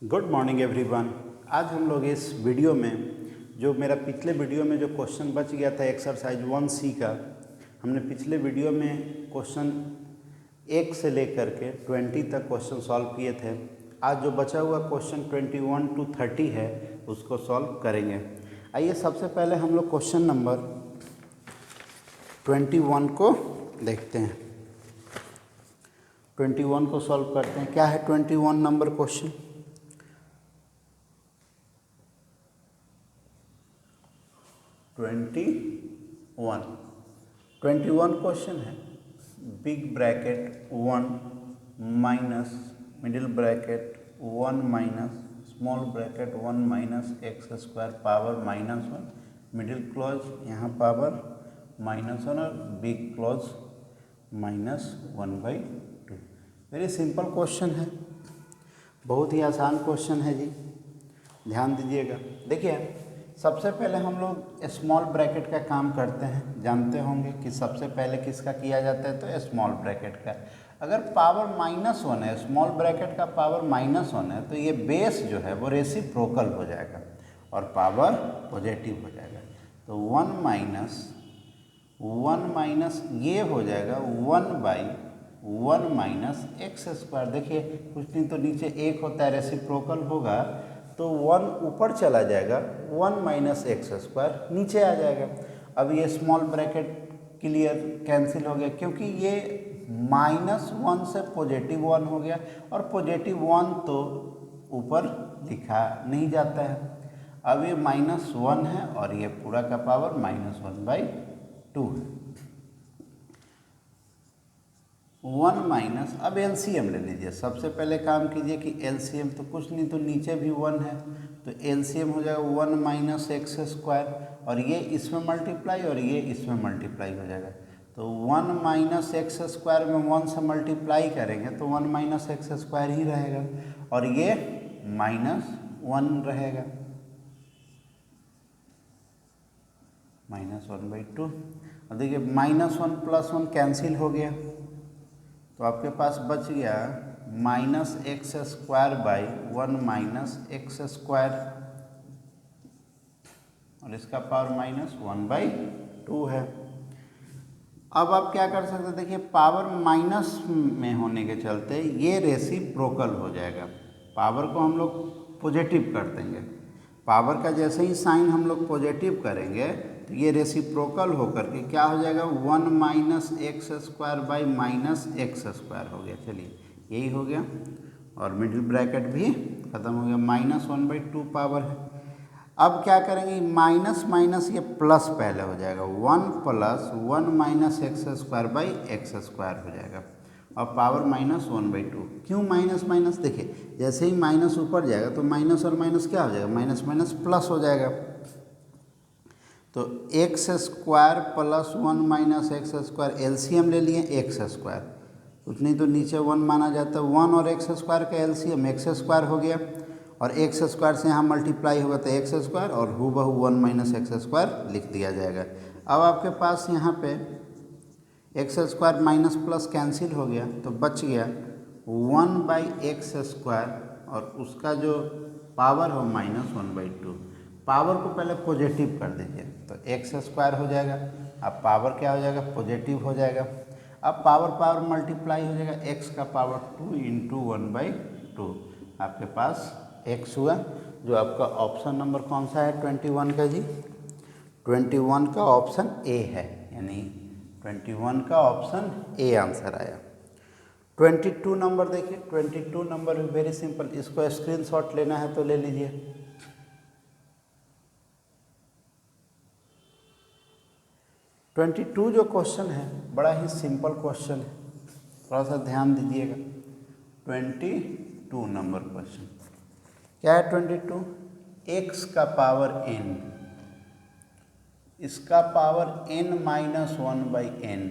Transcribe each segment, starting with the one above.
Good morning everyone. आज हम लोग इस वीडियो में जो मेरा पिछले वीडियो में जो क्वेश्चन बच गया था एक्सरसाइज 1C का, हमने पिछले वीडियो में क्वेश्चन 1 से लेकर के 20 तक क्वेश्चन सॉल्व किए थे। आज जो बचा हुआ क्वेश्चन 21 to 30 है उसको सॉल्व करेंगे। आइए सबसे पहले हम लोग क्वेश्चन नंबर 21 को देखते हैं। 21 को सॉल्व करते हैं। क्या है 21 नंबर क्वेश्चन? 21 क्वेश्चन है। Big bracket 1 minus middle bracket 1 minus small bracket 1 minus x square power -1 middle clause यहाँ पावर -1 और big clause -1/2। Very simple question है, बहुत ही आसान क्वेश्चन है जी, ध्यान दीजिएगा। देखिए सबसे पहले हम लोग स्मॉल ब्रैकेट का काम करते हैं। जानते होंगे कि सबसे पहले किसका किया जाता है, तो स्मॉल ब्रैकेट का। अगर पावर -1 है, स्मॉल ब्रैकेट का पावर -1 है, तो ये बेस जो है वो रेसिप्रोकल हो जाएगा और पावर पॉजिटिव हो जाएगा। तो 1 माइनस ये हो जाएगा 1/1 माइनस एक्स स्क्वायर। देखिए कुछ नहीं तो नीचे 1 होता है, रेसिप्रोकल होगा तो 1 ऊपर चला जाएगा, 1 माइनस एक्स स्क्वायर नीचे आ जाएगा। अब ये स्मॉल ब्रैकेट क्लियर कैंसिल हो गया, क्योंकि ये -1 से +1 हो गया और +1 तो ऊपर लिखा नहीं जाता है। अब ये -1 है और ये पूरा का पावर -1/2 है। 1 माइनस, अब एलसीएम ले लीजिए। सबसे पहले काम कीजिए कि एलसीएम, तो कुछ नहीं तो नीचे भी 1 है तो एलसीएम हो जाएगा 1 माइनस एक्स स्क्वायर, और ये इसमें मल्टीप्लाई और ये इसमें मल्टीप्लाई हो जाएगा। तो 1 माइनस एक्स स्क्वायर में 1 से मल्टीप्लाई करेंगे तो 1 माइनस एक्स स्क्वायर ही रहेगा और ये -1 रहेगा, -1/2। अब देखिए -1 + 1 कैंसिल हो गया, तो आपके पास बच गया -x²/1 माइनस एक्स स्क्वायर और इसका पावर -1/2 है। अब आप क्या कर सकते हैं, देखिए पावर माइनस में होने के चलते ये रेसिप्रोकल हो जाएगा। पावर को हम लोग पॉजिटिव कर देंगे। पावर का जैसे ही साइन हम लोग पॉजिटिव करेंगे तो ये रेसिप्रोकल होकर के क्या हो जाएगा, 1 minus x square by minus x square हो गया। चलिए यही हो गया और मिडिल ब्रैकेट भी खत्म हो गया, -1/2 पावर है। अब क्या करेंगे, माइनस माइनस ये प्लस पहले हो जाएगा, 1 + 1 minus x square by x square हो जाएगा और पावर -1/2। क्यों माइनस माइनस? देखिए जैसे ही माइनस ऊपर जाएगा तो माइनस और माइनस क्या हो जाएगा, माइनस माइनस प्लस हो जाएगा। तो x square + 1 minus x square, LCM ले लिए एक्स स्क्वायर, कुछ नहीं तो नीचे 1 माना जाता है। 1 और एक्स स्क्वायर का एलसीएम एक्स स्क्वायर हो गया और एक्स स्क्वायर से यहाँ मल्टीप्लाई होगा तो एक्स स्क्वायर और हूबहू 1 माइनस एक्स स्क्वायर लिख दिया जाएगा। अब आपके पास यहाँ पे x square minus plus cancel हो गया तो बच गया 1/x² और उसका जो पावर हो -1/2। पावर को पहले पॉजिटिव कर दीजिए तो एक्स स्क्वायर हो जाएगा। अब पावर क्या हो जाएगा, पॉजिटिव हो जाएगा। अब पावर मल्टीप्लाई हो जाएगा, एक्स का पावर 2 × 1/2 आपके पास एक्स हुआ। जो आपका ऑप्शन नंबर कौन सा है 21 का जी? 21 का ऑप्शन ए है, यानी 21 का ऑप्शन ए आंसर आया। 22 नंबर देखिए, 22 नंबर भी वेरी सिंपल, इसको स्क्रीनशॉट लेना है तो ले लीजिए। 22 जो क्वेश्चन है बड़ा ही सिंपल क्वेश्चन है, थोड़ा सा ध्यान दीजिएगा। 22 नंबर क्वेश्चन क्या है? 22 x का पावर n, इसका पावर n-1/n,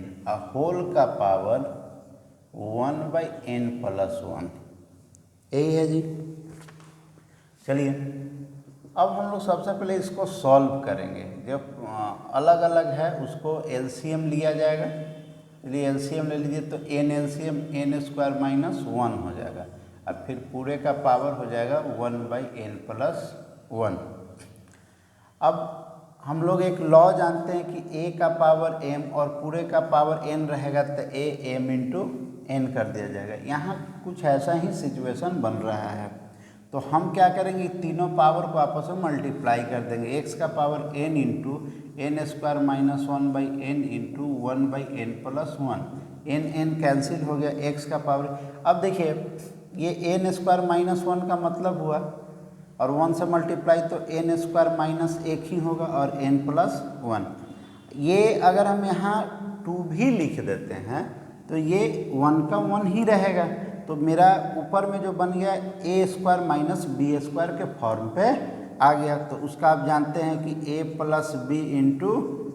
होल का पावर 1/n+1, यही है जी। चलिए अब हम लोग सबसे पहले इसको सॉल्व करेंगे। जब अलग अलग है उसको एलसीएम लिया जाएगा। चलिए एलसीएम ले लीजिए तो n एलसीएम n² - 1 हो जाएगा। और फिर पूरे का पावर हो जाएगा 1/n+1। अब हम लोग एक लॉ जानते हैं कि a का पावर m और पूरे का पावर n रहेगा तो a m इंटू n कर दिया जाएगा। यहाँ कुछ ऐसा ही सिचुएशन बन रहा है, तो हम क्या करेंगे, तीनों पावर को आपस में मल्टीप्लाई कर देंगे। x का power n into n² - 1/n into 1/n+1, n cancel हो गया, x का पावर। अब देखिए ये n² - 1 का मतलब हुआ और 1 से मल्टीप्लाई तो n² - 1 ही होगा और n+1। ये अगर हम यहाँ 2 भी लिख देते हैं तो ये 1 का 1 ही रहेगा, तो मेरा ऊपर में जो बन गया a² - b² के फॉर्म पे आ गया। तो उसका आप जानते हैं कि a+b इंटू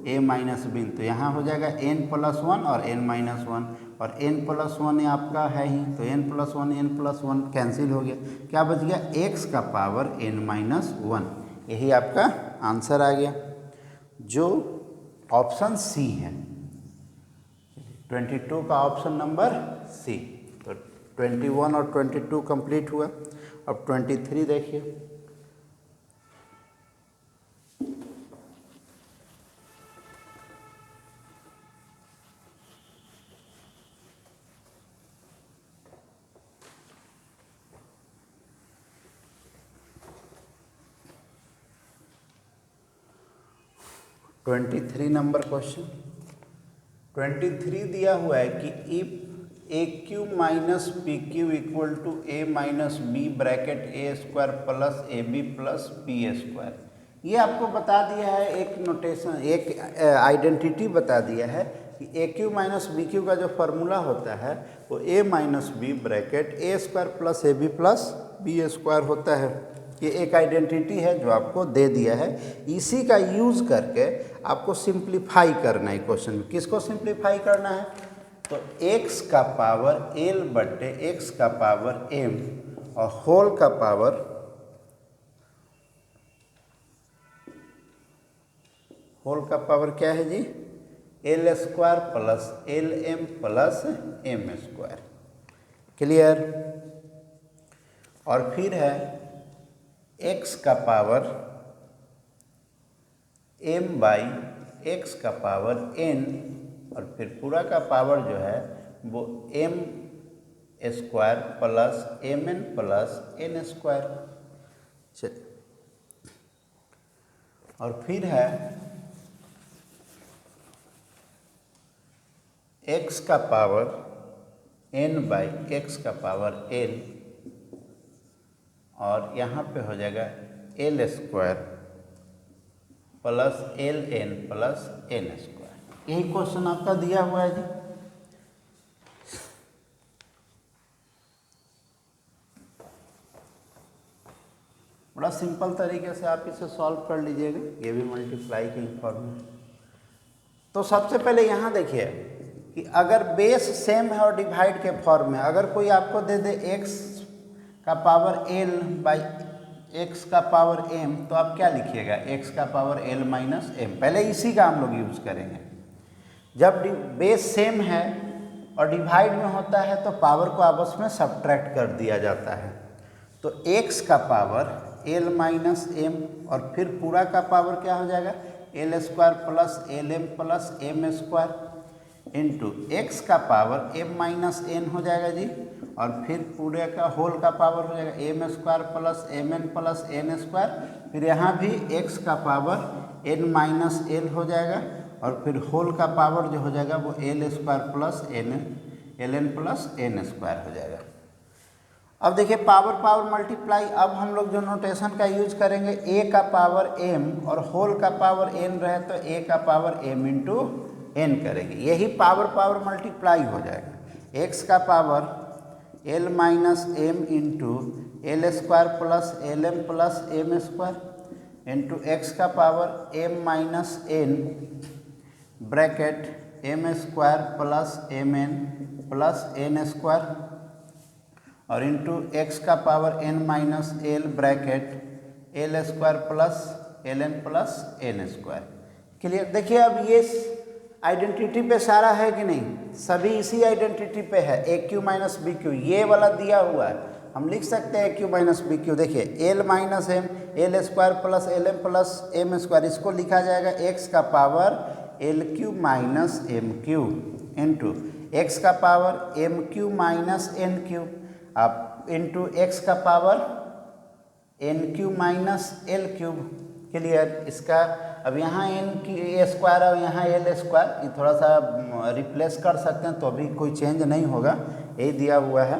a - b, तो यहाँ हो जाएगा n+1 और n-1, और n+1 आपका है ही, तो n+1 कैंसिल हो गया, क्या बच गया, x का पावर n-1। यही आपका आंसर आ गया, जो ऑप्शन सी है, 22 का ऑप्शन नंबर सी। तो 21 और 22 कंप्लीट हुआ। अब 23 देखिए। नंबर क्वेश्चन 23 दिया हुआ है कि if AQ minus PQ equal to A minus B bracket A² plus AB plus P²। ये आपको बता दिया है, एक नोटेशन, एक आइडेंटिटी बता दिया है कि AQ माइनस BQ का जो फार्मूला होता है वो A minus B bracket A² plus AB plus B² होता है। ये एक आइडेंटिटी है जो आपको दे दिया है, इसी का यूज़ करके आपको सिंप्लीफाई करना है क्वेश्चन में। किसको सिंप्लीफाई करना है, तो x का पावर l बटे x का पावर m और होल का पावर क्या है जी, l² plus lm plus m²। Clear. और फिर है x का पावर m बाई x का पावर n, और फिर पूरा का पावर जो है वो m² plus mn plus n²। चलिए, और फिर है x का पावर n बाई x का पावर l, और यहाँ पे हो जाएगा l² plus ln plus n²। यही क्वेश्चन आपका दिया हुआ है जी। बड़ा सिंपल तरीके से आप इसे सॉल्व कर लीजिएगा, ये भी मल्टीप्लाई की फॉर्मूला। तो सबसे पहले यहाँ देखिए कि अगर बेस सेम है और डिवाइड के फॉर्म में, अगर कोई आपको दे दे x का पावर l बाई x का पावर m, तो आप क्या लिखिएगा, x का पावर l माइनस m। पहले इसी का हम लोग यूज़ करेंगे। जब बेस सेम है और डिवाइड में होता है तो पावर को आपस में सब्ट्रैक्ट कर दिया जाता है। तो x का पावर l माइनस m और फिर पूरा का पावर क्या हो जाएगा, l² plus lm plus m² into x का पावर m माइनस n हो जाएगा जी, और फिर पूरे का होल का पावर हो जाएगा m² plus mn plus n²। फिर यहाँ भी x का पावर n माइनस l हो जाएगा, और फिर होल का पावर जो हो जाएगा वो l² plus ln plus n² हो जाएगा। अब देखिए पावर पावर मल्टीप्लाई। अब हम लोग जो नोटेशन का यूज करेंगे, a का पावर m और होल का पावर n रहे तो a का पावर m इंटू n करेंगे, यही पावर पावर मल्टीप्लाई हो जाएगा। x का power l minus m into l² plus lm plus m² into x का power m minus n bracket m² plus mn plus n² और into x का power n minus l bracket l² plus ln plus n²। Clear. देखिए अब ये identity पे सारा है कि नहीं, सभी इसी आइडेंटिटी पे है, AQ माइनस BQ ये वाला दिया हुआ है। हम लिख सकते हैं क्यू माइनस बी क्यू। देखिए L minus M, L square plus L M plus M square, इसको लिखा जाएगा एक्स का power L Q minus M Q into x का power M Q minus N Q, अब इंटू एक्स का power N Q minus L cube. Clear. इसका अब यहाँ एन की स्क्वायर और यहाँ एल स्क्वायर, ये थोड़ा सा रिप्लेस कर सकते हैं तो अभी कोई चेंज नहीं होगा, यही दिया हुआ है,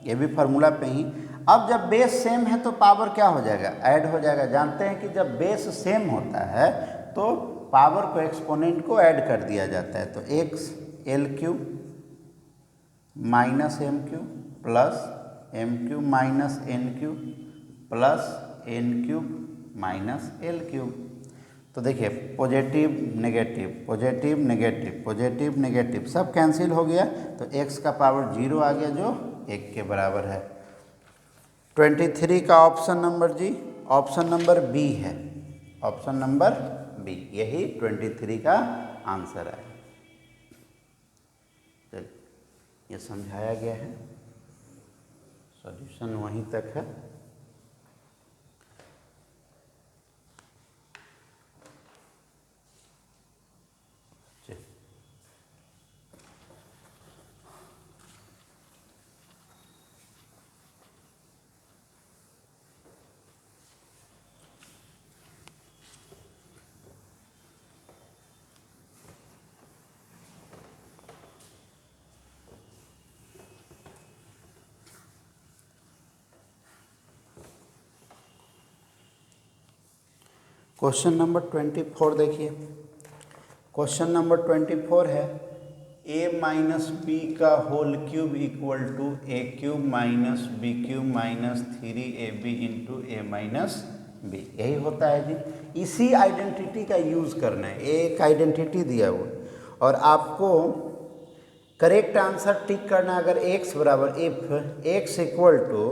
ये भी फार्मूला पे ही। अब जब बेस सेम है तो पावर क्या हो जाएगा, ऐड हो जाएगा। जानते हैं कि जब बेस सेम होता है तो पावर को एक्सपोनेंट को ऐड कर दिया जाता है। तो x l cube minus m cube plus m cube minus n cube plus n cube minus L cube. तो देखिए positive negative positive negative positive negative सब कैंसिल हो गया, तो x का पावर 0 आ गया जो 1 के बराबर है। 23 का ऑप्शन नंबर जी, ऑप्शन नंबर बी है, ऑप्शन नंबर बी, यही 23 का आंसर है। चलिए ये समझाया गया है, सॉल्यूशन वहीं तक है। क्वेश्चन नंबर 24 देखिए, क्वेश्चन नंबर 24 है a माइनस बी का whole cube equal to a cube minus b cube minus 3ab into a minus b. यही होता है जी, इसी आइडेंटिटी का यूज़ करना है। एक आइडेंटिटी दिया हुआ और आपको करेक्ट आंसर टिक करना है। अगर x बराबर if x equal to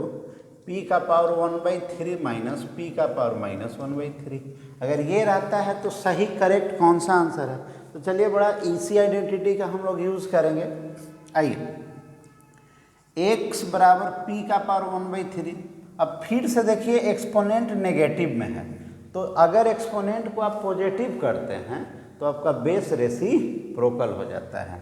p का पावर 1/3 माइनस p का पावर माइनस 1/3, अगर ये रहता है तो सही करेक्ट कौन सा आंसर है। तो चलिए बड़ा इसी आइडेंटिटी का हम लोग यूज़ करेंगे। आइए x बराबर p का पावर 1/3। अब फिर से देखिए एक्सपोनेंट नेगेटिव में है, तो अगर एक्सपोनेंट को आप पॉजिटिव करते हैं तो आपका बेस रेसिप्रोकल हो जाता है।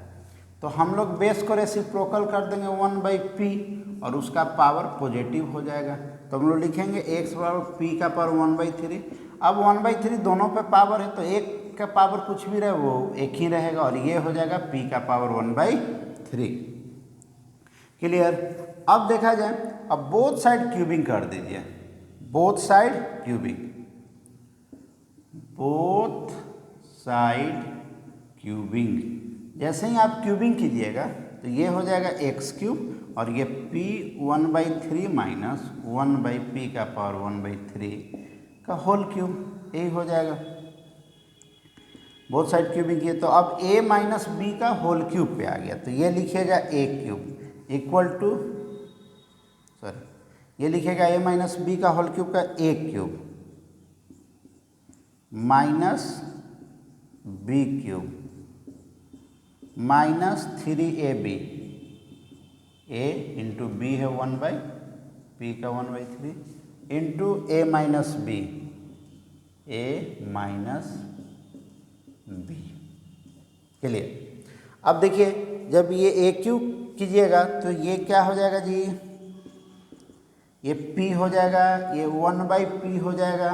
तो हम लोग बेस को रेसिप्रोकल कर देंगे 1/p और उसका पावर पॉजिटिव हो जाएगा। तो हम लोग लिखेंगे x बराबर p का पावर 1/3। अब 1/3 दोनों पे पावर है तो एक का पावर कुछ भी रहे वो एक ही रहेगा और ये हो जाएगा p का पावर 1/3। क्लियर। अब देखा जाए, अब बोथ साइड क्यूबिंग कर दीजिए, both side cubing, both side cubing. जैसे ही आप क्यूबिंग कीजिएगा तो ये हो जाएगा एक्स क्यूब और ये p 1/3 माइनस 1/p का पावर 1/3 का होल क्यूब, यही हो जाएगा। बोथ साइड क्यूबिंग किए तो अब a माइनस बी का होल क्यूब पे आ गया, तो ये लिखिएगा a cube equal to, sorry ये लिखेगा a माइनस बी का होल क्यूब का a cube minus b cube minus 3ab, a into b है 1/p का 1/3 into a minus b, a minus b. Clear. अब देखिए जब ये a क्यूब कीजिएगा तो ये क्या हो जाएगा जी, ये p हो जाएगा, ये 1/p हो जाएगा,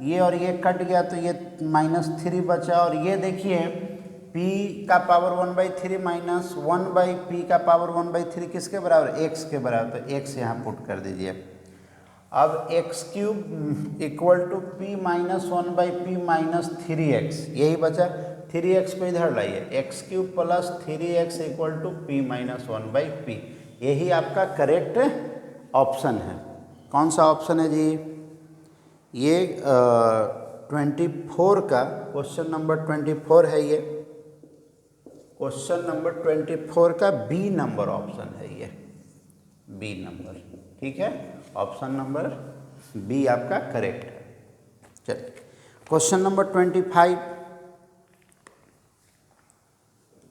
ये और ये कट गया तो ये -3 बचा, और ये देखिए p का पावर 1/3 माइनस 1/p का पावर 1/3 किसके बराबर, x के बराबर, तो x यहाँ पुट कर दीजिए। अब x cube equal to p minus 1/p minus 3x, यही बचा। 3x को इधर लाइए, x cube plus 3x equal to p minus 1/p, यही आपका करेक्ट ऑप्शन है। कौन सा ऑप्शन है जी, ये 24 का क्वेश्चन नंबर 24 है, ये क्वेश्चन नंबर 24 का बी नंबर ऑप्शन है, ये बी नंबर, ठीक है, ऑप्शन नंबर बी आपका करेक्ट है। चलिए क्वेश्चन नंबर 25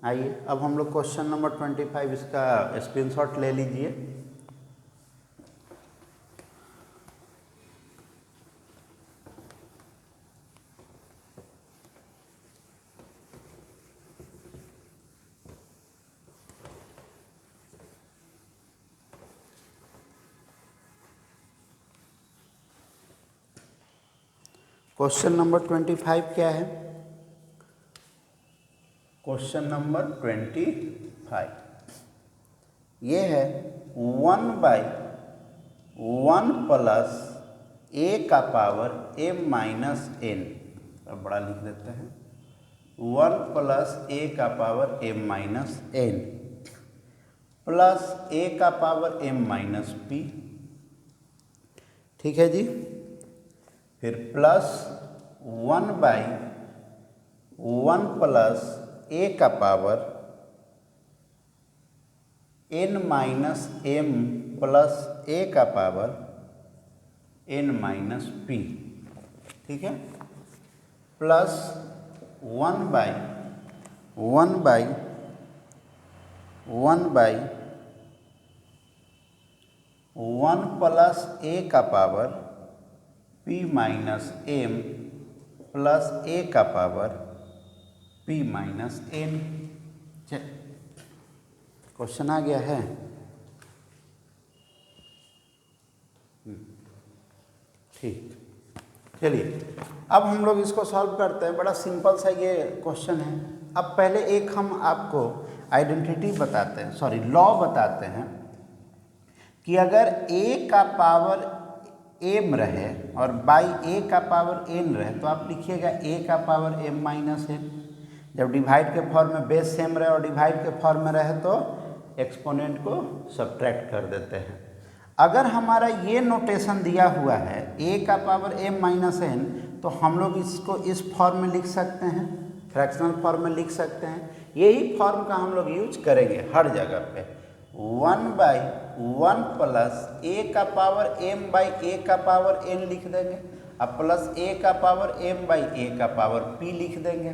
आइए, अब हम लोग क्वेश्चन नंबर 25 इसका स्क्रीनशॉट ले लीजिए। क्वेश्चन नंबर 25 क्या है? क्वेश्चन नंबर 25 ये है 1/1 प्लस a का पावर m माइनस n। अब बड़ा लिख देते हैं 1 प्लस a का power m minus n plus a का पावर m माइनस p। ठीक है जी। फिर प्लस 1/1 प्लस a का power n minus m plus a का पावर n माइनस p। ठीक है। प्लस 1/1 प्लस a का power p minus m plus a का power p minus n। Question आ गया है। ठीक, चलिए अब हम लोग इसको सॉल्व करते हैं। बड़ा सिंपल सा ये क्वेश्चन है। अब पहले एक हम आपको आइडेंटिटी बताते हैं, सॉरी लॉ बताते हैं कि अगर a का पावर m रहे और बाई a का पावर n रहे तो आप लिखिएगा a का पावर m माइनस n। जब डिवाइड के फॉर्म में बेस सेम रहे और डिवाइड के फॉर्म में रहे तो एक्सपोनेंट को सब्ट्रैक्ट कर देते हैं। अगर हमारा ये नोटेशन दिया हुआ है a का पावर m माइनस n तो हम लोग इसको इस फॉर्म में लिख सकते हैं, फ्रैक्शनल फॉर्म में लिख सकते हैं। यही फॉर्म का हम लोग यूज करेंगे हर जगह पे। 1/1 प्लस a का पावर m बाई a का पावर n लिख देंगे, अब प्लस a का पावर m बाई a का पावर p लिख देंगे,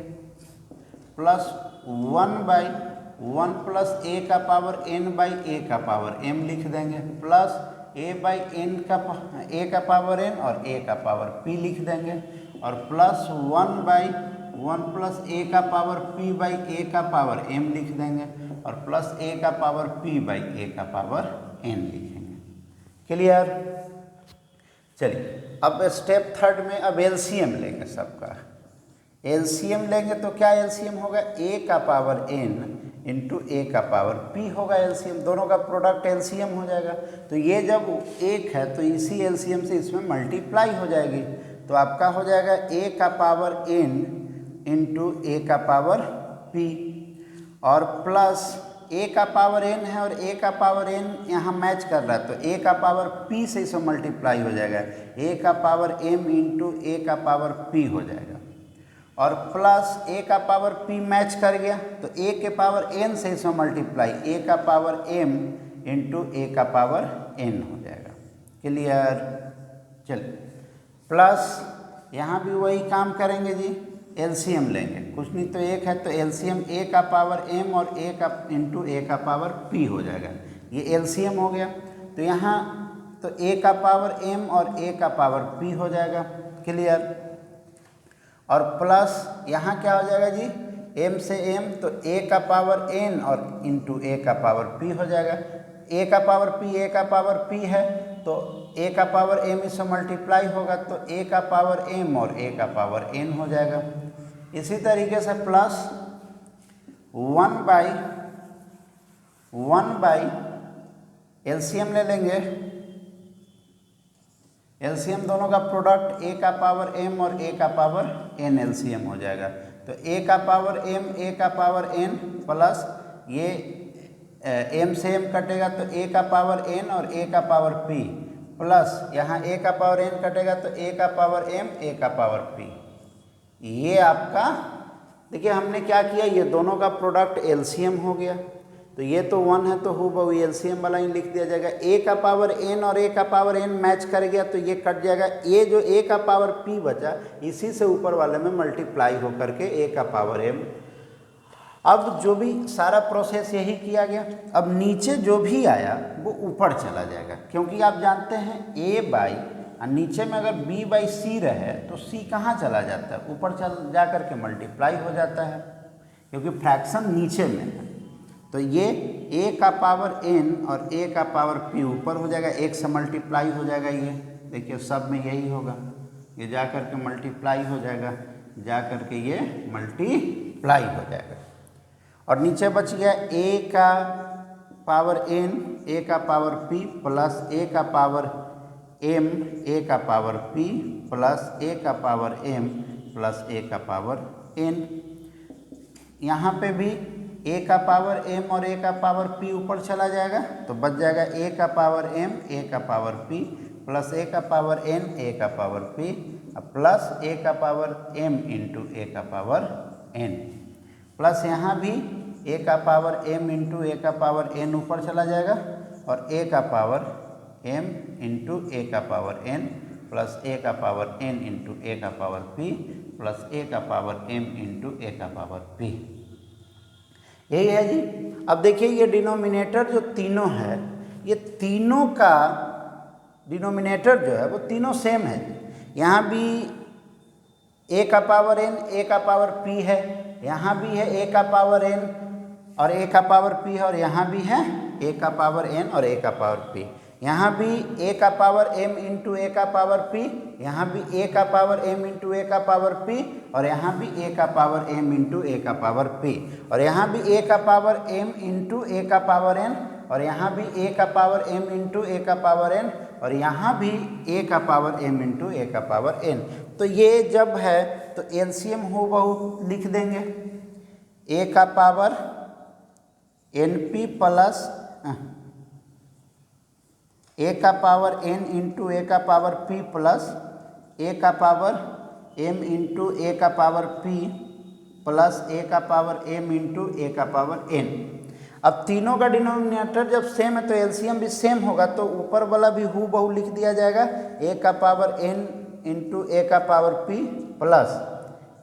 प्लस 1/1 प्लस a का पावर n बाई a का पावर m लिख देंगे, प्लस a बाई n का a का पावर n और a का पावर p लिख देंगे, और प्लस 1/1 प्लस a का पावर p बाई a का पावर m लिख देंगे, और प्लस a का पावर p बाई a का पावर n लिखेंगे। क्लियर? चलिए अब स्टेप थर्ड में अब एलसीएम लेंगे सबका। एलसीएम लेंगे तो क्या एलसीएम होगा? a का पावर n इंटू a का पावर p होगा एलसीएम। दोनों का प्रोडक्ट एलसीएम हो जाएगा। तो ये जब एक है तो इसी एलसीएम से इसमें मल्टीप्लाई हो जाएगी, तो आपका हो जाएगा a का पावर n इंटू a का पावर p, और प्लस a का पावर n है और a का पावर n यहाँ मैच कर रहा है तो a का पावर p से इसे मल्टीप्लाई हो जाएगा, a का पावर m इंटू a का पावर p हो जाएगा, और प्लस a का पावर p मैच कर गया तो a के पावर n से इसमें मल्टीप्लाई, a का पावर m इंटू a का पावर n हो जाएगा। क्लियर? चलिए प्लस यहाँ भी वही काम करेंगे जी, एलसीएम लेंगे। कुछ नहीं तो एक है तो एलसीएम a का पावर m और a का इंटू a का पावर p हो जाएगा। ये एलसीएम हो गया तो यहाँ तो a का पावर m और a का पावर p हो जाएगा। क्लियर? और प्लस यहाँ क्या हो जाएगा जी, m से m तो a का पावर n और इंटू a का पावर p हो जाएगा। a का पावर p a का पावर p है तो a का पावर m इससे मल्टीप्लाई होगा तो a का पावर m और a का पावर n हो जाएगा। इसी तरीके से प्लस 1/1 एलसीएम ले लेंगे। एलसीएम दोनों का प्रोडक्ट a का पावर m और a का पावर n एलसीएम हो जाएगा। तो a का पावर m a का पावर n प्लस ये m से m कटेगा तो a का पावर n और a का पावर p, प्लस यहाँ a का पावर n कटेगा तो a का पावर m a का पावर p। ये आपका देखिए हमने क्या किया, ये दोनों का प्रोडक्ट एलसीएम हो गया तो ये तो 1 है तो हूबहू एलसीएम वाला ही लिख दिया जाएगा। a का पावर n और a का पावर n मैच कर गया तो ये कट जाएगा। ये जो a का पावर p बचा इसी से ऊपर वाले में मल्टीप्लाई होकर के a का पावर m। अब जो भी सारा प्रोसेस यही किया गया। अब नीचे जो भी आया वो ऊपर चला जाएगा, क्योंकि आप जानते हैं a बाई नीचे में अगर b बाई सी रहे तो c कहाँ चला जाता है, ऊपर चल जा कर के मल्टीप्लाई हो जाता है, क्योंकि फ्रैक्शन नीचे में है। तो ये a का पावर n और a का पावर p ऊपर हो जाएगा, एक से मल्टीप्लाई हो जाएगा। ये देखिए सब में यही होगा, ये जा कर के मल्टीप्लाई हो जाएगा, जा कर के ये मल्टीप्लाई हो जाएगा। और नीचे बच गया a का पावर n, a का पावर p प्लस a का पावर m, a का पावर p प्लस a का पावर m प्लस a का पावर n। यहाँ पे भी a का पावर m और a का पावर p ऊपर चला जाएगा तो बच जाएगा a का पावर m, a का पावर p प्लस a का पावर n, a का पावर p प्लस a का पावर m इंटू a का पावर n, प्लस यहाँ भी a का पावर m इंटू a का पावर n ऊपर चला जाएगा और a का पावर m इंटू a का पावर n प्लस a का पावर n इंटू a का पावर p प्लस a का पावर m इंटू a का पावर p। यही है जी। अब देखिए ये डिनोमिनेटर जो तीनों है, ये तीनों का डिनोमिनेटर जो है वो तीनों सेम है। यहाँ भी a का पावर n, a का पावर p है, यहाँ भी है a का पावर n और a का पावर p है, और यहाँ भी है a का पावर n और a का पावर p। यहाँ भी a का पावर m इंटू a का पावर p, यहाँ भी a का पावर m इंटू a का पावर p, और यहाँ भी a का पावर m इंटू a का पावर p, और यहाँ भी a का पावर m इंटू a का पावर n, और यहाँ भी a का पावर m इंटू a का पावर n, और यहाँ भी a का पावर m इंटू a का पावर n। तो ये जब है तो एलसीएम हो बहु लिख देंगे, a का पावर np प्लस a का पावर n इंटू a का पावर p प्लस a का पावर m इंटू a का पावर p प्लस a का पावर m इंटू a का पावर n। अब तीनों का डिनोमिनेटर जब सेम है तो एलसीएम भी सेम होगा, तो ऊपर वाला भी हू बहु लिख दिया जाएगा, a का पावर n इंटू a का पावर p प्लस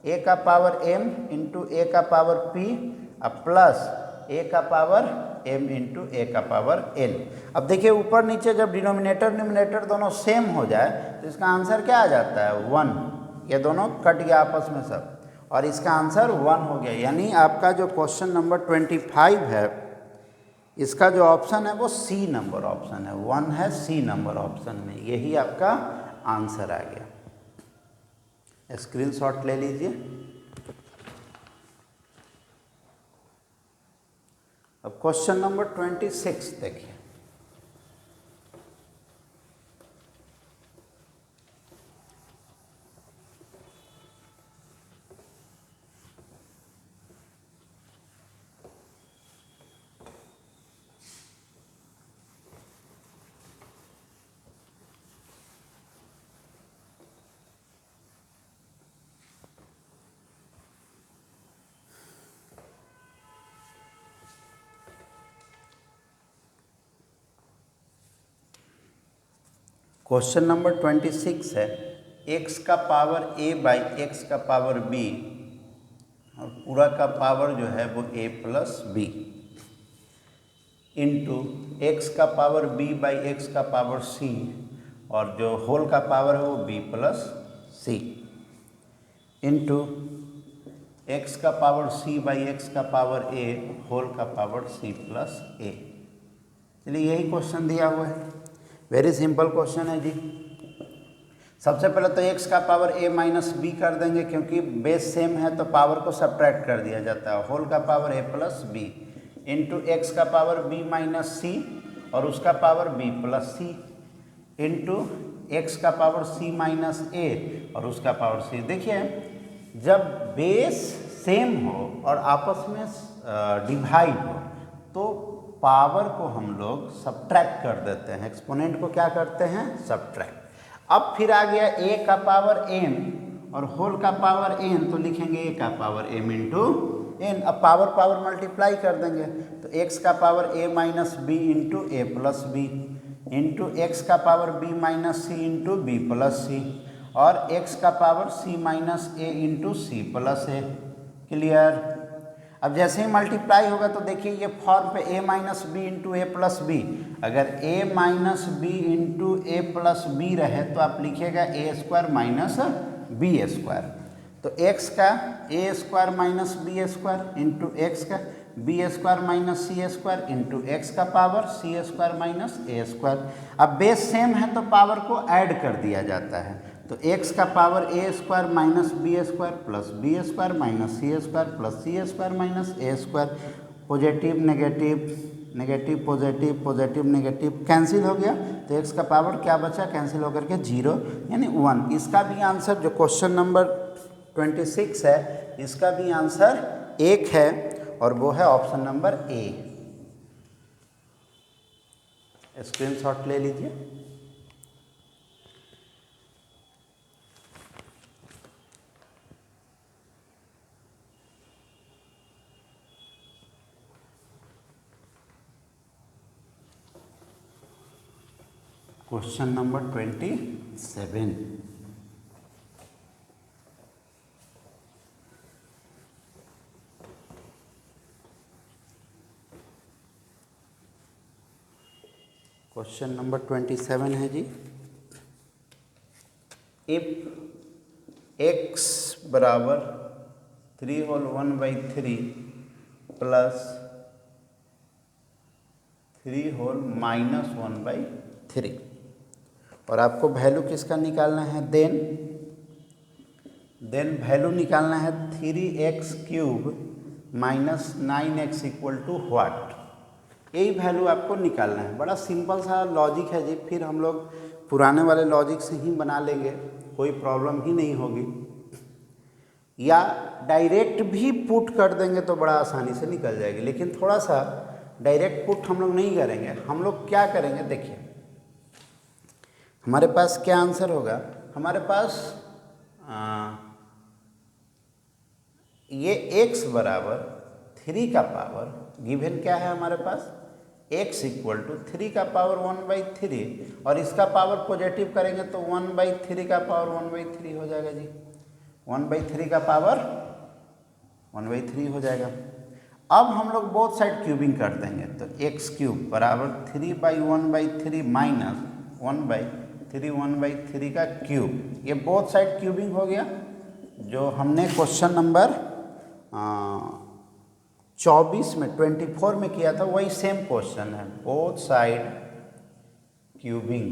a का पावर m इंटू a का पावर p प्लस a का पावर m इंटू a का पावर n। अब देखिए ऊपर नीचे जब डिनोमिनेटर न्यूमिनेटर दोनों सेम हो जाए तो इसका आंसर क्या आ जाता है 1। ये दोनों कट गया आपस में सब, और इसका आंसर 1 हो गया। यानी आपका जो क्वेश्चन नंबर 25 है, इसका जो ऑप्शन है वो सी नंबर ऑप्शन है, 1 है सी नंबर ऑप्शन में, यही आपका आंसर आ गया। स्क्रीनशॉट ले लीजिए। अब क्वेश्चन नंबर 26 देखिए। क्वेश्चन नंबर 26 है, x का पावर a बाई एक्स का पावर b और पूरा का पावर जो है वो a plus b into x का पावर b बाई एक्स का पावर c और जो होल का पावर है वो b plus c into x का पावर c बाई एक्स का पावर a होल का पावर c प्लस a। चलिए यही क्वेश्चन दिया हुआ है, वेरी सिंपल क्वेश्चन है जी। सबसे पहले तो x का पावर a माइनस बी कर देंगे, क्योंकि बेस सेम है तो पावर को सब्ट्रैक्ट कर दिया जाता है। होल का power a plus b into x का पावर b माइनस सी और उसका power b plus c into x का पावर c माइनस a और उसका पावर c। देखिए जब बेस सेम हो और आपस में डिवाइड हो तो पावर को हम लोग सब्ट्रैक्ट कर देते हैं, एक्सपोनेंट को क्या करते हैं, सब्ट्रैक्ट। अब फिर आ गया a का पावर m और होल का पावर n, तो लिखेंगे a का पावर m इंटू n। अब पावर पावर मल्टीप्लाई कर देंगे तो x का power a minus B into a plus b into x का power b minus c into b plus c और x का power c minus a into c plus a। Clear. अब जैसे ही multiply होगा तो देखिए ये फॉर्म पे a minus B into A plus B, अगर a minus B into A plus B रहे तो आप लिखिएगा A square minus B square. तो x का A square minus B square into x का बी स्क्वायर माइनस सी square into x का power C square minus ए square. अब base same है तो पावर को ऐड कर दिया जाता है, तो x का power a square minus B square plus B square minus C square plus C square minus A square, positive negative negative positive positive negative cancel हो गया, तो x का पावर क्या बचा, कैंसिल होकर के 0 यानी 1। इसका भी आंसर जो क्वेश्चन नंबर 26 है, इसका भी आंसर 1 है और वो है ऑप्शन नंबर ए। स्क्रीनशॉट ले लीजिए। Question number 27। क्वेश्चन नंबर 27 है जी, इफ x बराबर 3 होल 1/3 प्लस 3 होल माइनस 1/3 और आपको वैल्यू किसका निकालना है, देन वैल्यू निकालना है 3x cube minus 9x equal to what, यही वैल्यू आपको निकालना है। बड़ा सिंपल सा लॉजिक है जी, फिर हम लोग पुराने वाले लॉजिक से ही बना लेंगे, कोई प्रॉब्लम ही नहीं होगी, या डायरेक्ट भी पुट कर देंगे तो बड़ा आसानी से निकल जाएगी। लेकिन थोड़ा सा डायरेक्ट पुट हम लोग नहीं करेंगे, हम लोग क्या करेंगे, देखिए हमारे पास क्या आंसर होगा, हमारे पास ये x बराबर 3 का पावर गिवन क्या है हमारे पास, x इक्वल टू 3 का पावर 1/3 और इसका पावर पॉजिटिव करेंगे तो 1/3 का पावर 1/3 हो जाएगा जी, 1/3 का पावर 1/3 हो जाएगा। अब हम लोग बोथ साइड क्यूबिंग कर देंगे, तो x क्यूब बराबर 3/1/3 माइनस 1/3 का क्यूब, ये बोथ साइड क्यूबिंग हो गया। जो हमने क्वेश्चन नंबर 24 में 24 में किया था वही सेम क्वेश्चन है, बोथ साइड क्यूबिंग।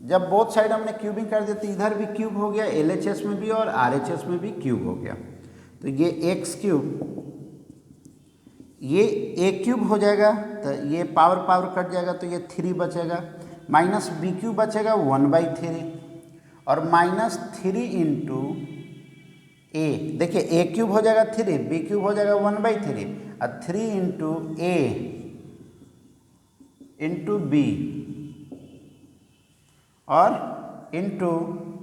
जब बोथ साइड हमने क्यूबिंग कर दी तो इधर भी क्यूब हो गया, LHS में भी और RHS में भी क्यूब हो गया, तो ये x क्यूब ये a क्यूब हो जाएगा, तो ये पावर पावर कट जाएगा तो ये 3 बचेगा, माइनस b क्यूब बचेगा 1/3 और माइनस 3 इंटू a, देखिए a क्यूब हो जाएगा 3, b क्यूब हो जाएगा 1/3 और 3 इंटू a इंटू b और इंटू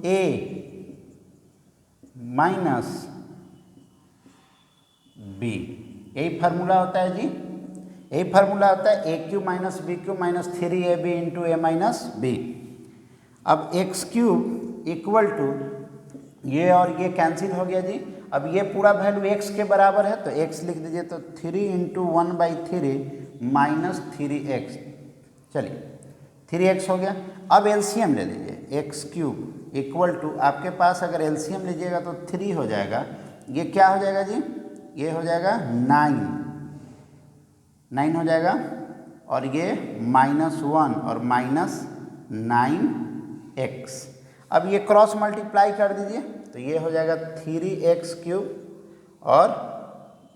a माइनस b, यही फार्मूला होता है जी, यही फार्मूला होता है a cube minus b cube minus 3ab into a minus b। अब x क्यूब इक्वल टू ये और ये कैंसिल हो गया जी, अब ये पूरा वैल्यू x के बराबर है तो x लिख दीजिए, तो 3 इंटू 1/3 माइनस 3x, चलिए 3x हो गया। अब एलसीएम ले लीजिए, x क्यूब इक्वल टू आपके पास अगर एलसीएम लीजिएगा तो 3 हो जाएगा, ये क्या हो जाएगा जी, ये हो जाएगा 9 हो जाएगा और ये -1 और माइनस 9x। अब ये क्रॉस मल्टीप्लाई कर दीजिए तो ये हो जाएगा 3x क्यूब और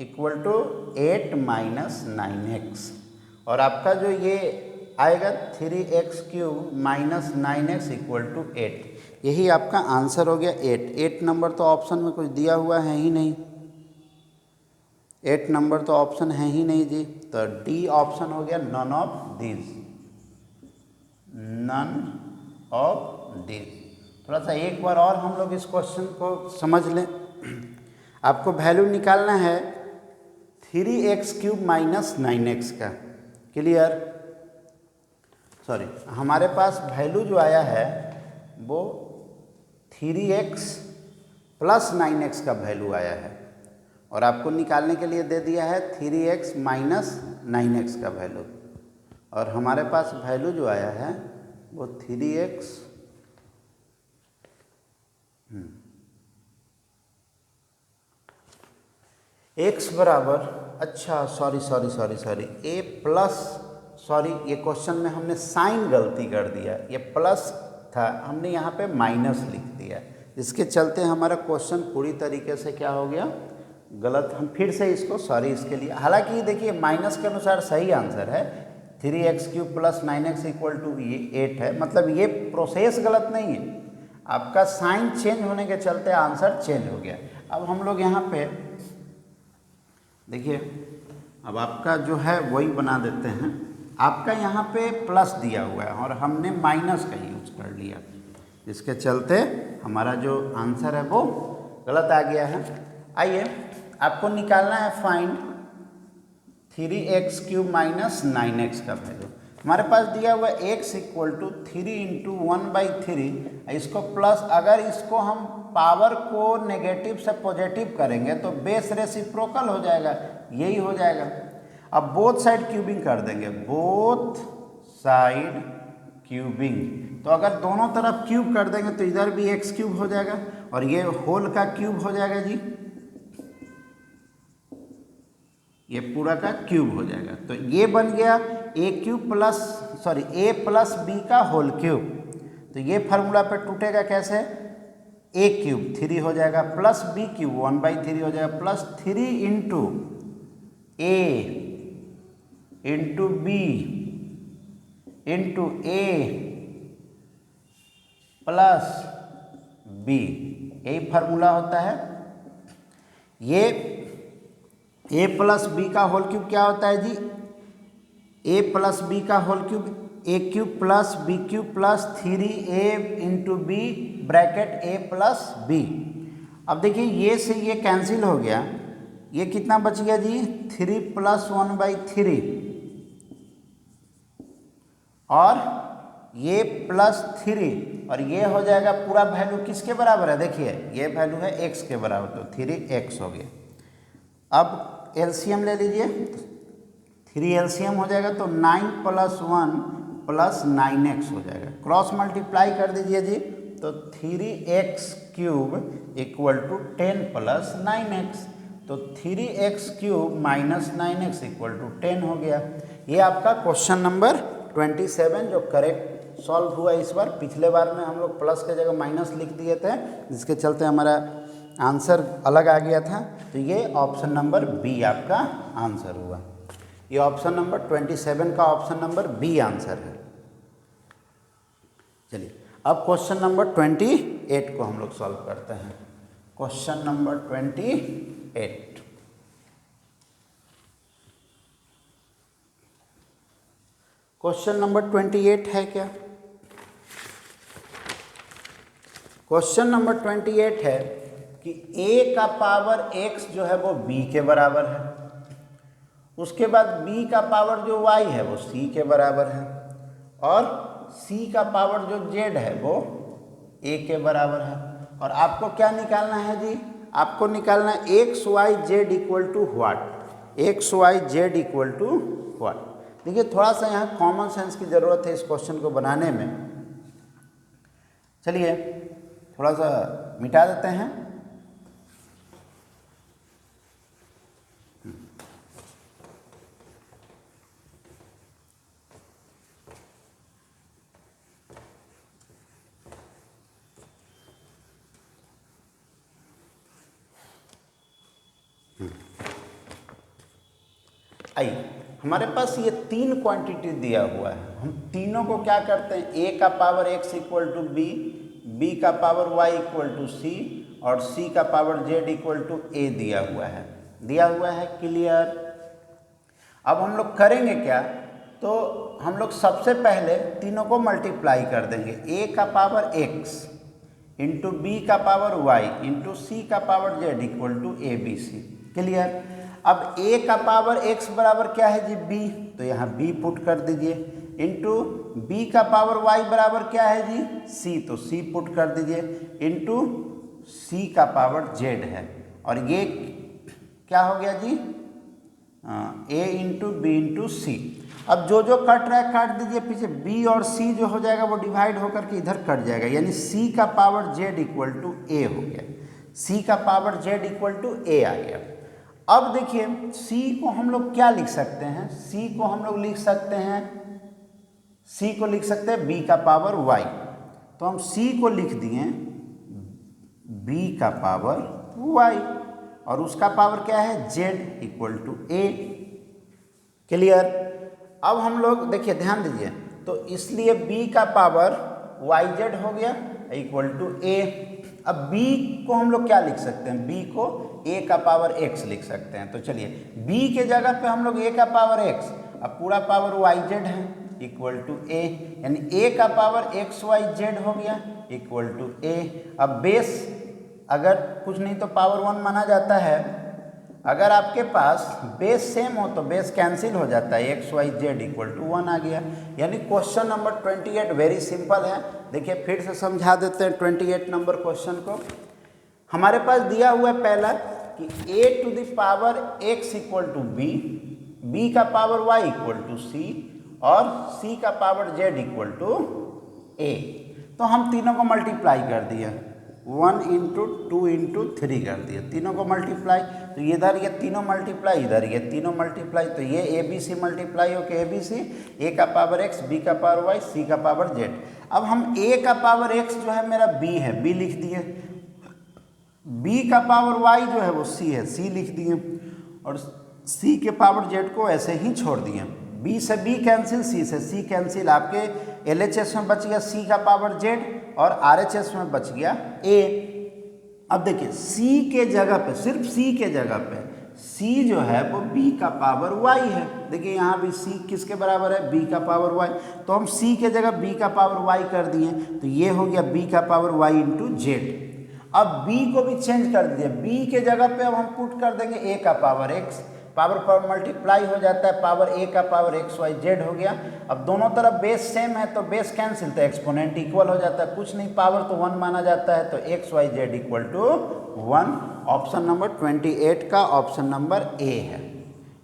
इक्वल टू 8 माइनस 9x, और आपका जो ये आएगा 3x cube minus 9x equal to 8, यही आपका आंसर हो गया 8 नंबर तो ऑप्शन में कुछ दिया हुआ है ही नहीं, 8 नंबर तो ऑप्शन है ही नहीं जी, तो डी ऑप्शन हो गया none of these, none of these. थोड़ा सा एक बार और हम लोग इस क्वेश्चन को समझ लें। आपको वैल्यू निकालना है 3x क्यूब माइनस 9x का, क्लियर, सॉरी हमारे पास वैल्यू जो आया है वो 3x प्लस 9x का वैल्यू आया है और आपको निकालने के लिए दे दिया है 3x माइनस 9x का वैल्यू, और हमारे पास वैल्यू जो आया है वो 3x x बराबर, अच्छा सॉरी ए प्लस, सॉरी ये क्वेश्चन में हमने साइन गलती कर दिया, ये प्लस था, हमने यहाँ पे माइनस लिख दिया, इसके चलते हमारा क्वेश्चन पूरी तरीके से क्या हो गया, गलत। हम फिर से इसको सॉरी इसके लिए, हालांकि देखिए माइनस के अनुसार सही आंसर है 3x³ + 9x = ये 8 है, मतलब ये प्रोसेस गलत नहीं है, आपका साइन चेंज होने के चलते आंसर चेंज हो गया। अब हम लोग यहाँ पे देखिए, अब आपका जो है वही बना देते हैं, आपका यहाँ पे प्लस दिया हुआ है और हमने माइनस का यूज कर लिया, इसके चलते हमारा जो आंसर है वो गलत आ गया है। आइए आपको निकालना है फाइंड 3x³ - 9x का वैल्यू। हमारे पास दिया हुआ x = 3 × 1/3, इसको प्लस, अगर इसको हम पावर को नेगेटिव से पॉजिटिव करेंगे तो बेस रेसिप्रोकल हो जाएगा, यही हो जाएगा। अब बोथ साइड क्यूबिंग कर देंगे, बोथ साइड क्यूबिंग, तो अगर दोनों तरफ क्यूब कर देंगे तो इधर भी x³ हो जाएगा और ये होल का क्यूब हो जाएगा जी, ये पूरा का क्यूब हो जाएगा। तो ये बन गया a³ a + b का होल क्यूब। तो ये फार्मूला पे टूटेगा कैसे, a³ 3 हो जाएगा प्लस b³ 1/3 हो जाएगा plus 3 × a × b × a plus b, यही फार्मूला होता है। ये a + b का होल क्यूब क्या होता है जी, a + b का whole cube a³ + b³ + 3a × b bracket a + b। अब देखिए ये से ये कैंसिल हो गया, ये कितना बच गया जी, 3 + 1/3 और ये +3 और ये हो जाएगा पूरा वैल्यू किसके बराबर है, देखिए ये वैल्यू है x के बराबर, तो 3x हो गया। अब एलसीएम ले लीजिए, 3 एलसीएम हो जाएगा तो 9 + 1 + 9x हो जाएगा, क्रॉस मल्टीप्लाई कर दीजिए जी, तो 3x³ = 10 + 9x, तो 3x³ - 9x = 10 हो गया। ये आपका क्वेश्चन नंबर 27 जो करेक्ट सॉल्व हुआ इस बार। पिछले बार में हम लोग प्लस के जगह माइनस लिख दिए थे, जिसके चलते हमारा आंसर अलग आ गया था। तो ये ऑप्शन नंबर बी आपका आंसर हुआ, ये ऑप्शन नंबर 27 का ऑप्शन नंबर बी आंसर है। चलिए अब क्वेश्चन नंबर 28 को हम लोग सॉल्व करते हैं। क्वेश्चन नंबर 28, क्वेश्चन नंबर 28 है क्या, क्वेश्चन नंबर 28 है कि a का पावर x जो है वो b के बराबर है, उसके बाद b का पावर जो y है वो c के बराबर है और c का पावर जो z है वो a के बराबर है। और आपको क्या निकालना है जी, आपको निकालना है x y z = what, x y z = what. देखिए थोड़ा सा यहाँ कॉमन सेंस की ज़रूरत है इस क्वेश्चन को बनाने में। चलिए थोड़ा सा मिटा देते हैं। आइए, हमारे पास ये 3 क्वांटिटी दिया हुआ है, हम तीनों को क्या करते हैं, a का पावर x = b, b का पावर y = c और c का पावर z = a दिया हुआ है, क्लियर। अब हम लोग करेंगे क्या, तो हम लोग सबसे पहले तीनों को मल्टीप्लाई कर देंगे, a का पावर x × b का पावर y × c का पावर z = abc, क्लियर। अब a का पावर x बराबर क्या है जी, b, तो यहाँ b पुट कर दीजिए, इंटू b का पावर y बराबर क्या है जी, c, तो c पुट कर दीजिए, इंटू c का पावर z है और ये क्या हो गया जी, a × b × c। अब जो जो कट रहा है काट दीजिए पीछे, b और c जो हो जाएगा वो डिवाइड होकर के इधर कट जाएगा, यानी c का पावर z = a हो गया, c का पावर z = a आ गया। अब देखिए c को हम लोग क्या लिख सकते हैं, c को हम लोग लिख सकते हैं b का पावर y, तो हम c को लिख दिए b का पावर y और उसका पावर क्या है z equal to a। Clear. अब हम लोग देखिए ध्यान दीजिए, तो इसलिए b का पावर yz हो गया इक्वल टू a। अब b को हम लोग क्या लिख सकते हैं, b को a का पावर x लिख सकते हैं। तो चलिए b के जगह पे हम लोग a का पावर x, अब पूरा पावर yz है इक्वल टू a, यानी a का पावर x y z हो गया इक्वल टू a। अब बेस अगर कुछ नहीं तो पावर 1 माना जाता है। अगर आपके पास बेस सेम हो तो बेस कैंसिल हो जाता है, x y z equal to 1 आ गया। यानी क्वेश्चन नंबर 28 वेरी सिंपल है। देखिए फिर से समझा देते हैं 28 नंबर क्वेश्चन को। हमारे पास दिया हुआ है पहला कि a to the power x equal to b, b का power y equal to c और c का power z equal to a। तो हम तीनों को मल्टीप्लाई कर दिए, 1 इंटू 2 इंटू 3 कर दिए, तीनों को मल्टीप्लाई। तो इधर ये तीनों मल्टीप्लाई, इधर ये तीनों मल्टीप्लाई, तो ये ए बी सी मल्टीप्लाई होके ए बी सी, ए का पावर एक्स, बी का पावर वाई, सी का पावर जेड। अब हम ए का पावर एक्स जो है मेरा बी है, बी लिख दिए, बी का पावर वाई जो है वो सी है, सी लिख दिए, और सी के पावर जेड को ऐसे ही छोड़ दिए। बी से बी कैंसिल, सी से सी कैंसिल, आपके एलएचएस में बच गया सी का पावर जेड और आरएचएस में बच गया ए। अब देखिए c के जगह पे, सिर्फ c के जगह पे c जो है वो b का पावर y है। देखिए यहाँ भी c किसके बराबर है, b का पावर y। तो हम c के जगह b का पावर y कर दिए, तो ये हो गया b का पावर y इंटू जेड। अब b को भी चेंज कर दिए, b के जगह पे अब हम पुट कर देंगे a का पावर x, पावर पर मल्टीप्लाई हो जाता है, पावर a का पावर एक्स वाई जेड हो गया। अब दोनों तरफ बेस सेम है तो बेस कैंसिल, तो एक्सपोनेंट इक्वल हो जाता है, कुछ नहीं पावर तो 1 माना जाता है, तो x y z equal to 1। Option number 28 का ऑप्शन नंबर ए है।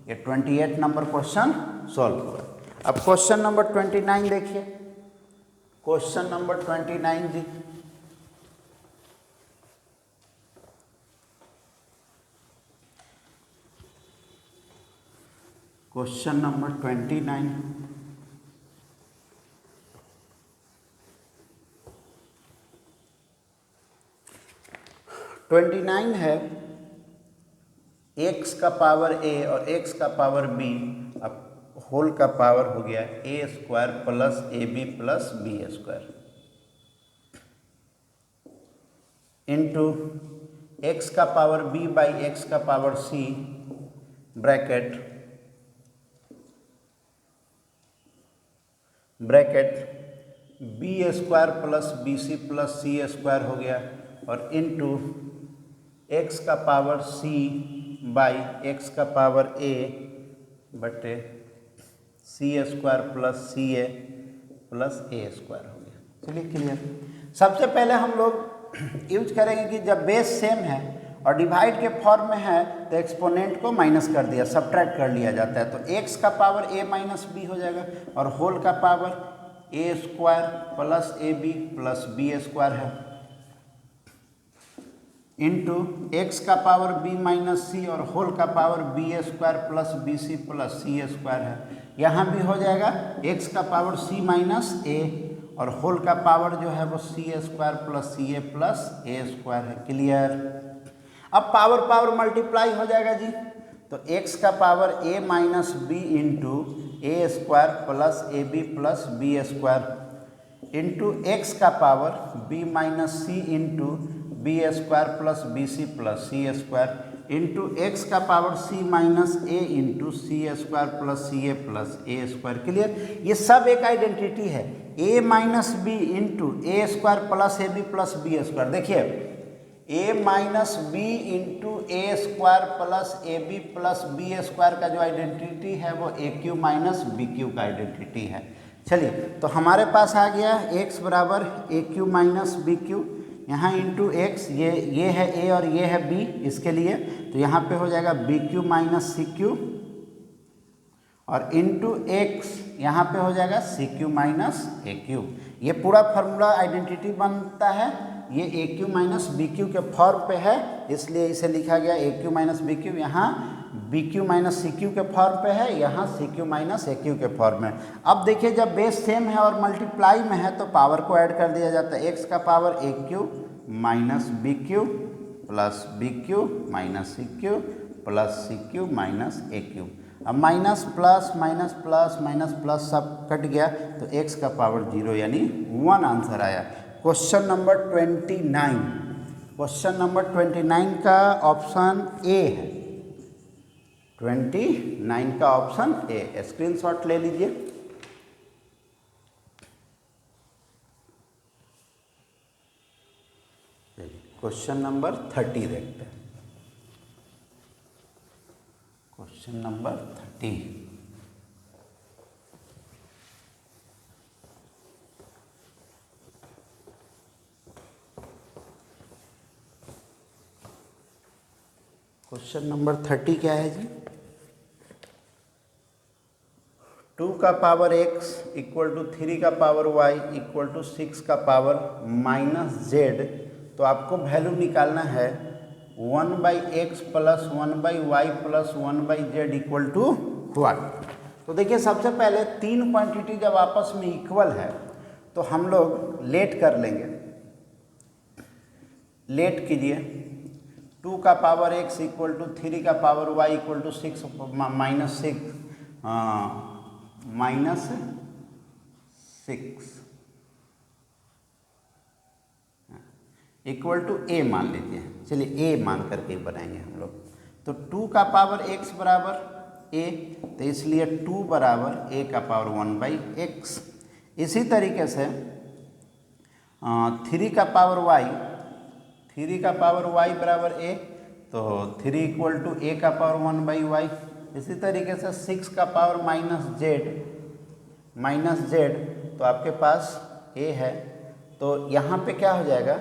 ये 28 नंबर क्वेश्चन सॉल्व हुआ। अब क्वेश्चन नंबर 29 देखिए, क्वेश्चन नंबर 29 जी, क्वेश्चन नंबर 29। है x का पावर a और x का पावर b, अब होल का पावर हो गया a square plus A B plus B square into x का पावर b बाई x का power c bracket B square plus B C plus सी square हो गया, और इंटू एक्स का पावर सी बाई एक्स का power A बटे C square plus c a plus a square हो गया। चलिए क्लियर। सबसे पहले हम लोग यूज करेंगे कि जब बेस सेम है और डिवाइड के फॉर्म में है तो एक्सपोनेंट को माइनस कर दिया, सब्ट्रैक्ट कर लिया जाता है, तो एक्स का पावर ए माइनस बी हो जाएगा, और होल का power a square plus A B plus B square है, इंटू एक्स का पावर बी माइनस सी और होल का power b square plus B C plus सी स्क्वायर है। यहाँ भी हो जाएगा एक्स का पावर सी माइनस ए और होल का पावर जो है वो c square plus c a plus a square है। क्लियर। अब पावर पावर मल्टीप्लाई हो जाएगा जी, तो x का power a minus B into a square plus A B plus B square into x का power b minus c into b square plus B C plus सी square into x का power c minus a into c square plus c a plus a square. Clear. ये सब एक identity है, a minus B into a square plus A B plus B square. देखिए a minus B into a square plus A B plus B square का जो identity है वो a Q minus B cube का identity है। चलिए तो हमारे पास आ गया x बराबर a Q minus B cube, यहाँ इंटू एक्स, ये है a और ये है b इसके लिए, तो यहाँ पे हो जाएगा b Q minus c cube, और इंटू एक्स यहाँ पे हो जाएगा c Q minus a cube. ये पूरा फार्मूला आइडेंटिटी बनता है ये a Q minus B cube के फॉर्म पे है, इसलिए इसे लिखा गया a Q minus B cube. यहाँ b Q minus c cube के फॉर्म पे है, यहाँ c Q minus a cube के फॉर्म में। अब देखिए जब बेस सेम है और मल्टीप्लाई में है तो पावर को ऐड कर दिया जाता है। एक्स का power a Q minus B q plus b Q minus c q plus c Q minus a q. अब minus plus minus plus minus plus सब कट गया तो x का पावर 0 यानी 1 आंसर आया। क्वेश्चन नंबर 29, क्वेश्चन नंबर 29 का option A है, 29 का ऑप्शन ए। स्क्रीनशॉट ले लीजिए। क्वेश्चन नंबर 30 देखते हैं। क्वेश्चन नंबर 30, क्वेश्चन नंबर 30 क्या है जी? 2 का पावर x इक्वल टू 3 का पावर y इक्वल टू 6 का पावर माइनस z। तो आपको वैल्यू निकालना है 1/x plus 1/y plus 1/z equal to what. तो देखिए सबसे पहले तीन क्वांटिटी जब आपस में इक्वल है तो हम लोग लेट कर लेंगे। लेट कीजिए, 2 का पावर x इक्वल टू 3 का power y equal to 6 minus 6 equal to a मान लीजिए। चलिए ए मान करके बनाएंगे हम लोग। तो 2 का पावर x बराबर a, तो इसलिए 2 बराबर a का पावर 1/x। इसी तरीके से 3 का पावर y, 3 का पावर y बराबर a, तो 3 इक्वल टू a का पावर 1/y। इसी तरीके से 6 का पावर माइनस z, तो आपके पास a है, तो यहाँ पे क्या हो जाएगा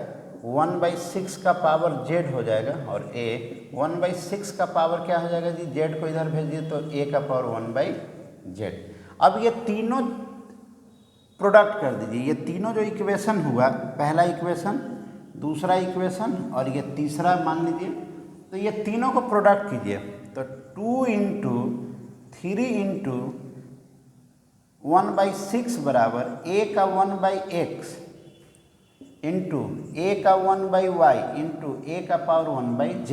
1/6 का पावर z हो जाएगा और a 1/6 का पावर क्या हो जाएगा जी, z को इधर भेज दिए तो a का पावर 1/z। अब ये तीनों प्रोडक्ट कर दीजिए। ये तीनों जो इक्वेशन हुआ, पहला इक्वेशन, दूसरा इक्वेशन और ये तीसरा मान लीजिए, तो ये तीनों को प्रोडक्ट कीजिए। तो 2 इंटू 3 इंटू 1/6 बराबर a का 1/x इंटू ए का 1/y इंटू ए का पावर 1/z,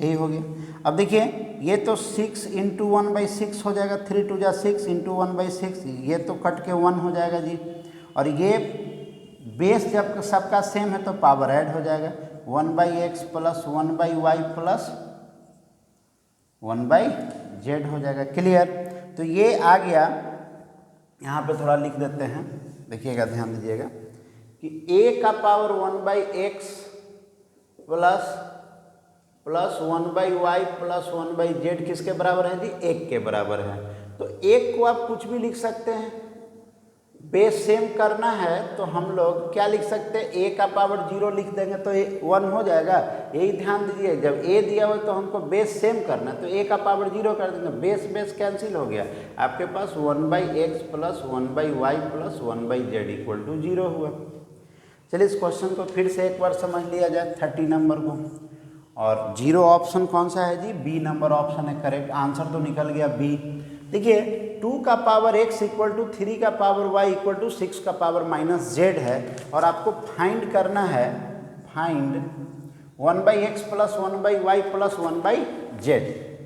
यही हो गया। अब देखिए ये तो 6 इंटू 1/6 हो जाएगा, 3 2 जा 6 इंटू 1/6, ये तो कट के 1 हो जाएगा जी। और ये बेस जब सबका सेम है तो पावर ऐड हो जाएगा, 1/x plus 1/y plus 1/z हो जाएगा। क्लियर? तो ये आ गया। यहाँ पे थोड़ा लिख देते हैं, देखिएगा, ध्यान दीजिएगा कि a का power 1/x plus 1/y plus 1/z किसके बराबर है जी? 1 के बराबर है। तो 1 को आप कुछ भी लिख सकते हैं। बेस सेम करना है तो हम लोग क्या लिख सकते हैं, a का पावर 0 लिख देंगे तो 1 हो जाएगा। यही ध्यान दीजिए, जब a दिया हुआ तो हमको बेस सेम करना है तो a का पावर 0 कर देंगे, बेस कैंसिल हो गया। आपके पास 1/x plus 1/y plus 1/z equal to 0 हुआ। चलिए इस क्वेश्चन को फिर से एक बार समझ लिया जाए, 30 नंबर को। और 0 ऑप्शन कौन सा है जी? बी नंबर ऑप्शन है करेक्ट। आंसर तो निकल गया बी। देखिए 2 का पावर x इक्वल टू 3 का पावर y इक्वल टू 6 का पावर माइनस z है और आपको फाइंड करना है, find 1/x plus 1/y plus 1/z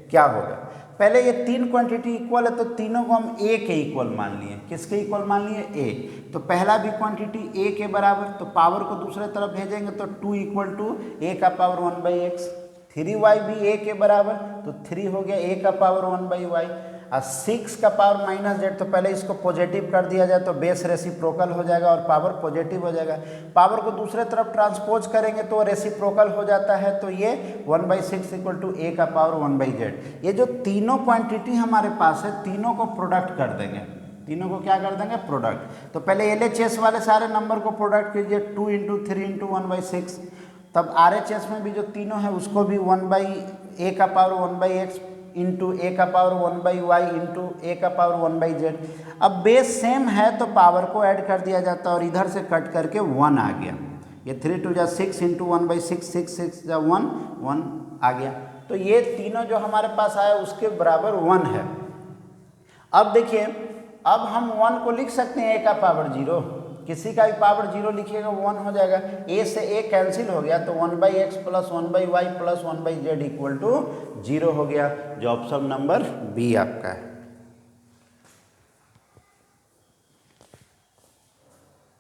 क्या होगा। पहले ये तीन क्वांटिटी इक्वल है तो तीनों को हम a के इक्वल मान लिए। किसके इक्वल मान लिए? a। तो पहला भी क्वांटिटी a के बराबर, तो पावर को दूसरे तरफ भेजेंगे तो 2 इक्वल टू a का पावर 1/x। 3y भी a के बराबर, तो 3 हो गया a का पावर 1/y। और 6 का पावर माइनस z, तो पहले इसको पॉजिटिव कर दिया जाए तो बेस रेसिप्रोकल हो जाएगा और पावर पॉजिटिव हो जाएगा। पावर को दूसरे तरफ ट्रांसपोज करेंगे तो रेसिप्रोकल हो जाता है, तो ये 1/6 इक्वल टू a का पावर 1/z। ये जो तीनों क्वांटिटी हमारे पास है, तीनों को प्रोडक्ट कर देंगे। तीनों को क्या कर देंगे? प्रोडक्ट। तो पहले LHS वाले सारे नंबर को प्रोडक्ट कीजिए, 2 इंटू 3 इंटू 1/6। तब RHS में भी जो तीनों है उसको भी 1/a का पावर 1/x इंटू a का पावर 1/y इंटू a का पावर 1/z। अब बेस सेम है तो पावर को ऐड कर दिया जाता है और इधर से कट करके 1 आ गया। ये 3 2 जा 6 इंटू 1/6 6 6 जा 1 1 आ गया। तो ये तीनों जो हमारे पास आया उसके बराबर 1 है। अब देखिए, अब हम 1 को लिख सकते हैं a का पावर 0, किसी का भी पावर 0 लिखिएगा 1 हो जाएगा। a से a कैंसिल हो गया तो 1/x plus 1/y plus 1/z equal to 0 हो गया, जो ऑप्शन नंबर बी आपका है।